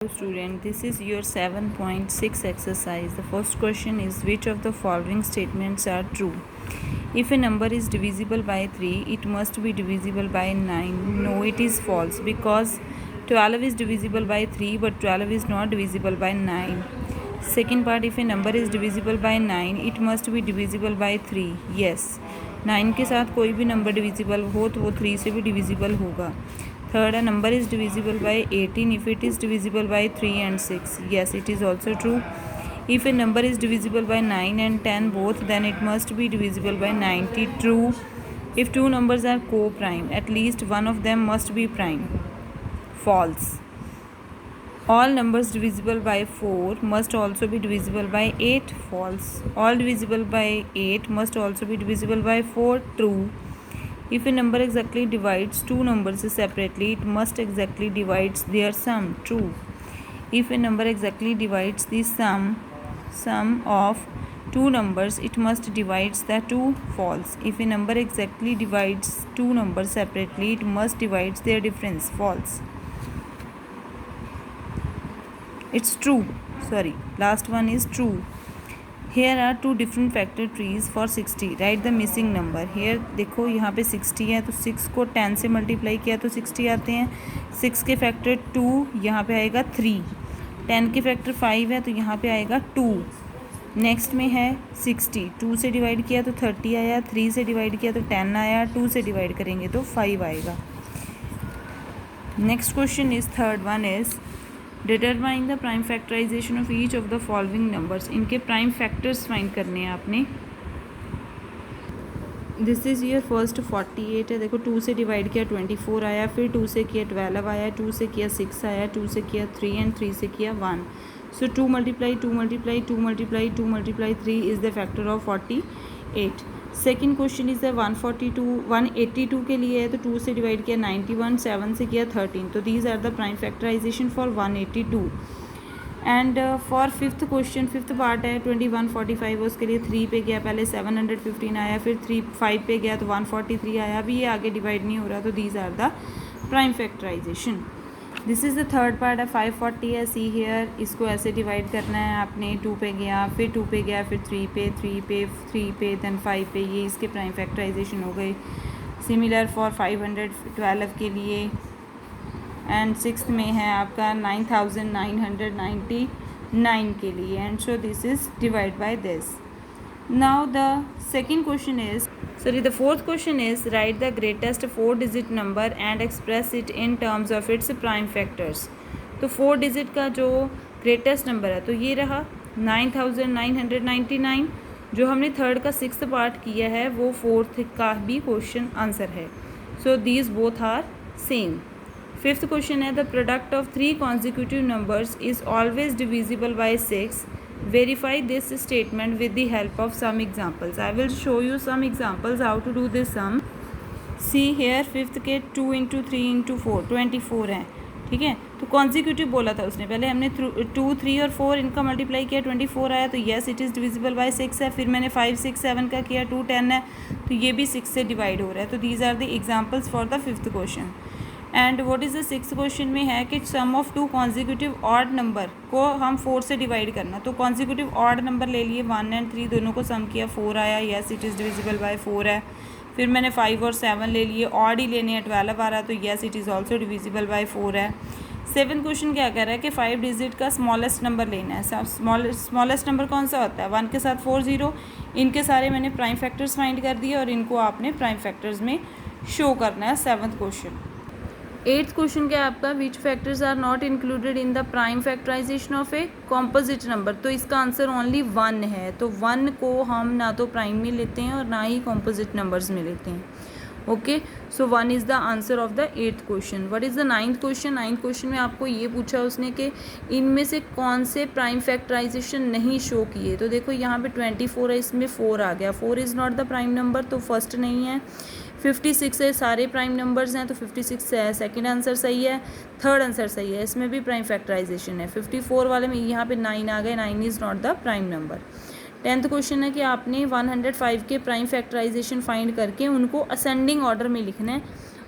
Student, this is your 7.6 exercise. The first question is, which of the following statements are true? If a number is divisible by 3, it must be divisible by 9. No, it is false, because 12 is divisible by 3, but 12 is not divisible by 9. Second part, if a number is divisible by 9, it must be divisible by 3. Yes, 9 के साथ कोई भी number divisible हो तो वो 3 से भी divisible होगा. Third, a number is divisible by 18 if it is divisible by 3 and 6. Yes, it is also true. If a number is divisible by 9 and 10 both, then it must be divisible by 90. True. If two numbers are co-prime, at least one of them must be prime. False. All numbers divisible by 4 must also be divisible by 8. False. All divisible by 8 must also be divisible by 4. True. If a number exactly divides two numbers separately, it must exactly divides their sum. True. If a number exactly divides the sum of two numbers, it must divides the two. False. If a number exactly divides two numbers separately, it must divides their difference. False. It's true. Sorry. Last one is true. Here are two different factor trees for 60. Write the missing number. Here देखो यहाँ पे 60 है तो 6 को 10 से multiply किया तो 60 आते हैं. 6 के फैक्टर 2 यहाँ पे आएगा 3. 10 के फैक्टर 5 है तो यहाँ पे आएगा 2. नेक्स्ट में है 60. 2 से डिवाइड किया तो 30 आया. 3 से डिवाइड किया तो 10 आया. 2 से डिवाइड करेंगे तो 5 आएगा. Next question is third one is determine the prime factorization of each of the following numbers. इनके प्राइम फैक्टर्स फाइंड करने हैं आपने. दिस इज़ योर फर्स्ट 48 है. देखो 2 से डिवाइड किया 24 आया. फिर 2 से किया 12 आया. 2 से किया 6 आया. 2 से किया 3 एंड 3 से किया 1. सो 2 multiply 2 multiply 2 multiply 2 multiply 3 is the factor of 48. Second question is the 182 के लिए है तो 2 से डिवाइड किया 91. 7 से किया 13. तो these are the prime factorization for 182. And for fifth question, fifth part है 2145. उसके लिए 3 पे गया, पहले 715 आया. फिर 5 पे गया तो 143 आया. अभी ये आगे डिवाइड नहीं हो रहा तो these are the prime factorization. This is the third part है 540 है. सी हेयर इसको ऐसे डिवाइड करना है आपने. 2 पे गया, फिर 2 पे गया, फिर 3 पे, 3 पे देन 5 पे. ये इसके प्राइम फैक्टराइजेशन हो गई. सिमिलर फॉर 512 के लिए. एंड सिक्स्थ में है आपका 9999 के लिए. And so this is divide by this. Now the second question is, the fourth question is, write the greatest 4-digit number and express it in terms of its prime factors. तो 4 digit का जो greatest number है तो ये रहा 9999. जो हमने third का 6th पार्ट किया है वो 4th का भी क्वेश्चन आंसर है. So these both are same. Fifth question है, the product of 3 consecutive numbers is always divisible by 6. Verify this statement with the help of some examples. I will show you some examples how to do this sum. See here, fifth के 2 into 3 into 4 24 हैं. ठीक है, तो consecutive बोला था उसने. पहले हमने 2 3 और 4 इनका मल्टीप्लाई किया 24 आया तो yes it is divisible by 6 है. फिर मैंने 5 6 7 का किया 2 10 है तो ये भी 6 से डिवाइड हो रहा है. तो these are the examples for the fifth question. And what is the sixth question में है कि sum of 2 consecutive odd number को हम 4 से डिवाइड करना. तो कॉन्जिक्यूटिव ऑड नंबर ले लिए 1 एंड 3 दोनों को सम किया 4 आया. Yes it is divisible by 4 है. फिर मैंने 5 और 7 ले लिए, ऑड ही लेने हैं 12 आ रहा है तो yes it is also divisible by 4 है. सेवन्थ क्वेश्चन क्या कह रहा है कि 5 डिजिट का स्मॉलेस्ट नंबर लेना है. स्मॉलेस्ट नंबर कौन सा होता है? 1 के साथ 4 0. इनके सारे मैंने प्राइम फैक्टर्स फाइंड कर दिए और इनको आपने प्राइम फैक्टर्स में शो करना है. Seventh question. एट्थ क्वेश्चन क्या है आपका, which factors are not included in the prime factorization of a composite number. तो इसका आंसर ओनली 1 है. तो 1 को हम ना तो प्राइम में लेते हैं और ना ही कॉम्पोजिट नंबर्स में लेते हैं. Okay, so 1 is the answer of the eighth question. What is the ninth question. Ninth question में आपको ये पूछा उसने कि इनमें से कौन से प्राइम फैक्टराइजेशन नहीं शो किए. तो देखो यहाँ पे 24 है, इसमें 4 आ गया. 4 is not the prime number तो फर्स्ट नहीं है. 56 है, सारे प्राइम नंबर्स हैं तो 56 है. सेकंड आंसर सही है. थर्ड आंसर सही है, इसमें भी प्राइम फैक्टराइजेशन है. 54 वाले में यहाँ पे 9 आ गए. 9 is not the prime number. 10th question है कि आपने 105 के प्राइम फैक्टराइजेशन फाइंड करके उनको असेंडिंग ऑर्डर में लिखना है.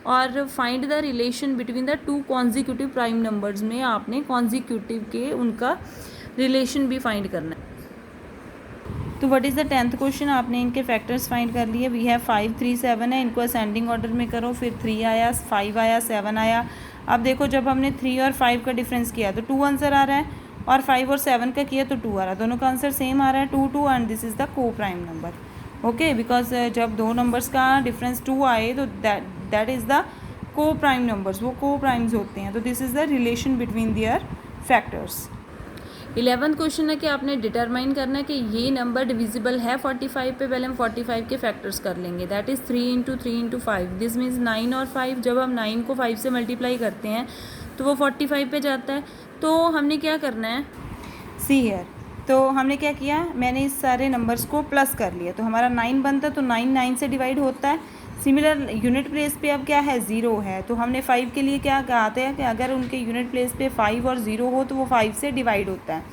और find the relation between the two consecutive prime numbers में आपने कॉन्जिक्यूटिव के उनका रिलेशन भी फाइंड करना है। तो what is the 10th question, आपने इनके फैक्टर्स फाइंड कर लिए। वी हैव 5 3 7 है, इनको असेंडिंग ऑर्डर में करो, फिर 3 आया, 5 आया, 7 आया। अब देखो जब हमने 3 और 5 का डिफरेंस किया तो 2 आंसर आ रहा है, और 5 और 7 का किया तो 2 आ रहा है, दोनों का आंसर सेम आ रहा है 2 2, एंड दिस इज़ द को प्राइम नंबर। ओके, बिकॉज जब दो नंबर्स का डिफरेंस 2 आए तो दैट इज़ द को प्राइम नंबर्स, वो को प्राइम्स होते हैं। तो this is the relation between their factors. 11th question है कि आपने डिटरमाइन करना है कि ये नंबर डिविजिबल है 45 पे। पहले हम 45 के फैक्टर्स कर लेंगे, that is 3 into 3 into 5, this means 9 और 5। जब हम 9 को 5 से मल्टीप्लाई करते हैं तो वो 45 पे जाता है। तो हमने क्या करना है, सी हियर, तो हमने क्या किया, मैंने इस सारे नंबर्स को प्लस कर लिया, तो हमारा 9 बनता है, तो 9 9 से डिवाइड होता है। सिमिलर यूनिट प्लेस पे अब क्या है, 0 है, तो हमने 5 के लिए क्या कहते हैं कि अगर उनके यूनिट प्लेस पे 5 और 0 हो तो वो 5 से डिवाइड होता है।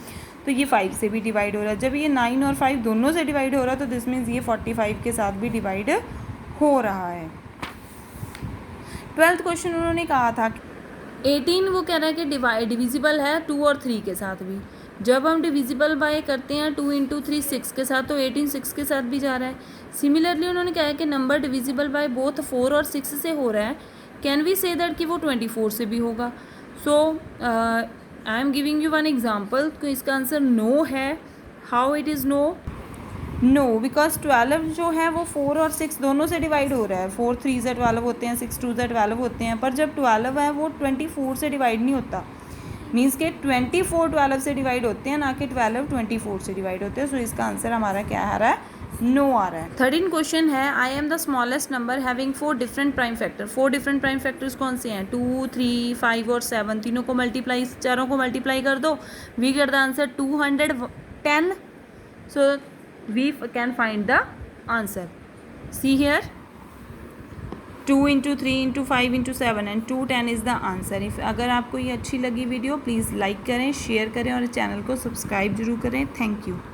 तो ये 5 से भी डिवाइड हो रहा है। जब ये 9 और 5 दोनों से डिवाइड हो रहा है तो दिस मीन्स ये 45 के साथ भी डिवाइड हो रहा है। 12th क्वेश्चन उन्होंने कहा था 18, वो कह रहा है कि डिविजिबल है 2 और 3 के साथ भी। जब हम डिविजिबल बाय करते हैं 2 इंटू 3 6 के साथ, तो 18 6 के साथ भी जा रहा है। सिमिलरली उन्होंने कहा है कि नंबर डिविजिबल बाय बोथ 4 और 6 से हो रहा है, कैन वी से दैट कि वो 24 से भी होगा। So I am giving you one example, तो इसका आंसर नो है। How it is no, no because 12 जो है वो 4 और 6 दोनों से डिवाइड हो रहा है। 4 3 से 12 होते हैं, 6 2 से 12 होते हैं, पर जब 12 है वो 24 से डिवाइड नहीं होता। मीन्स के 24 12 से डिवाइड होते हैं, ना कि 12 24 से डिवाइड होते हैं। सो इसका आंसर हमारा क्या आ रहा है, नो आ रहा है। 13 क्वेश्चन है, I am the smallest number having 4 different prime factor. 4 different prime factors कौन से हैं, 2 3 5 और 7, तीनों को मल्टीप्लाई, चारों को मल्टीप्लाई कर दो, we get the answer 210। So we can find the answer. See here, 2 into 3 into 5 into 7 and 210 is the answer. If अगर आपको ये अच्छी लगी वीडियो, प्लीज़ लाइक करें, शेयर करें और चैनल को सब्सक्राइब जरूर करें। Thank you.